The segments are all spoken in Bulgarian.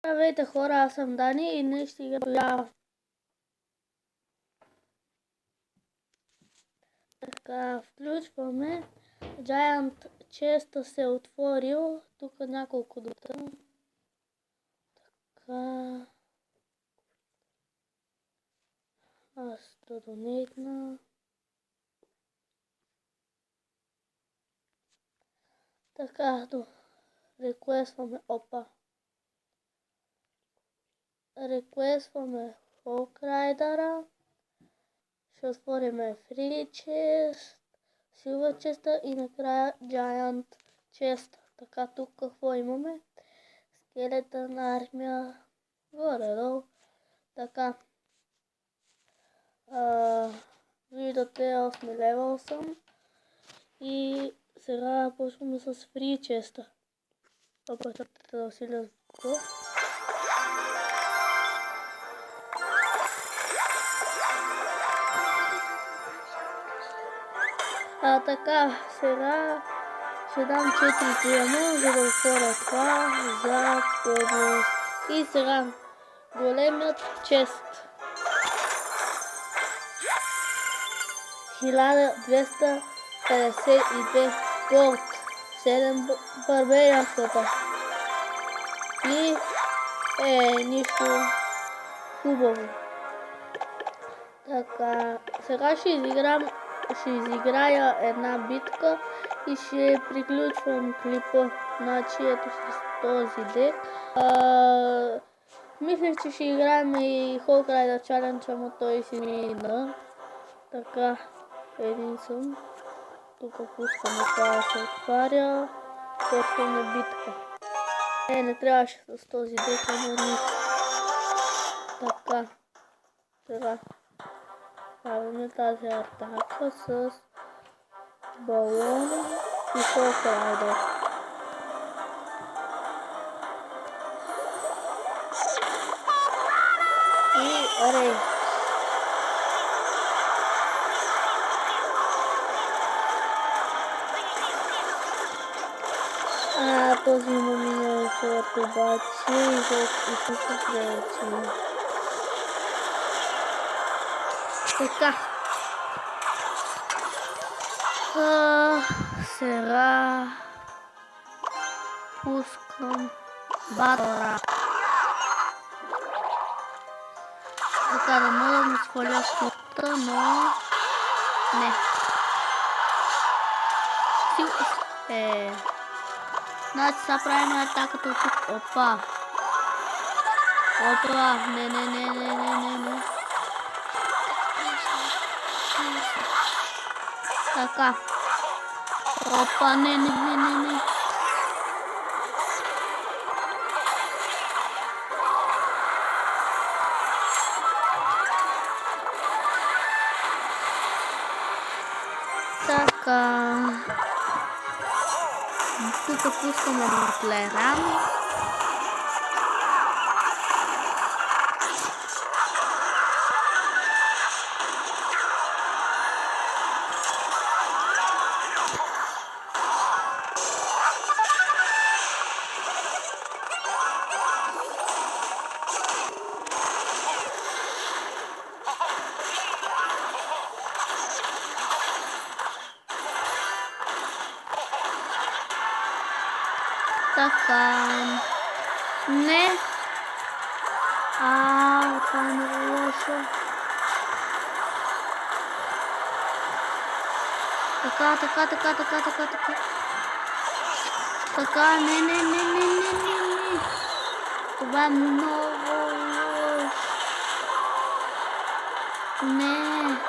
Здравейте хора, аз съм Дани и днес ще играя. Така, включваме. Giant Chest се е отворил. Тук няколко дота. Така. Аз да донейтна. Така, реквестваме. Опа. Реквестваме Фолкрайдъра. Ще отвориме Free Chest, Silver Chest и накрая Giant Chest. Така, тук какво имаме? Скелетън армия. Горе-долу. Така. Виждате, 8 левел съм. И сега почваме с Free Chest. Опа, чакайте да усиля звука. Така, сега ще дам 4 триама, за да отворя това за подност. И сега големият чест. 1252 голд, 7 барбериан скота. И нищо хубаво. Така, сега ще изиграя една битка и ще приключвам клипа. Значи ето с този дек. Мислех, че ще играем и Hulk Rider Challenge, ама той си мина. Така, един съм. Тук пускаме това да се отваря. Почваме битка. Не трябваше с този дек, ама нищо. Така, сега правим тази атака с балон и Hulk Rider. И рейс. Този има минал шорт обаче и тук пречи. Така. Сега пускам батъра. Така да мога да ми сваля кута, но не. Значи сега правим атаката от тук. Опа. Опа. Не. Така. Опа, не. Така. Тук пускаме дуплеран. Така. Не. Това е много лошо. Така. Така, не. Това е много лошо. Не.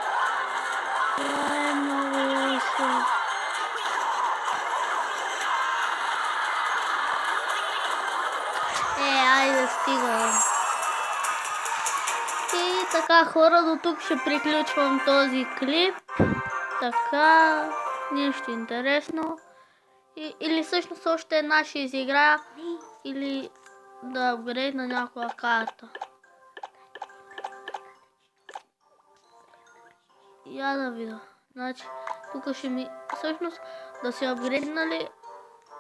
Това е много лошо. Айде стига. И така хора, до тук ще приключвам този клип. Така, нещо интересно. Или всъщност още една ще изиграя. Или да апгрейдна някоя карта. Я да видя. Значи, тук ще ми всъщност да се апгрейдна ли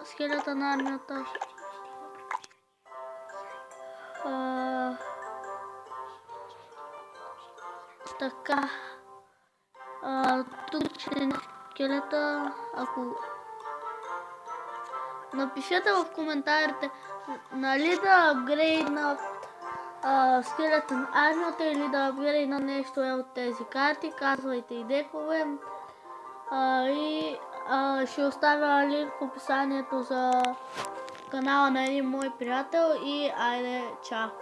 скелета на армията. Така. Тук ще скелета, ако... Напишете в коментарите, нали да апгрейднат Skeleton армията или да апгрейднат нещо от тези карти, казвайте и декове. И ще оставя линк в описанието за канала на един мой приятел и айде, чао!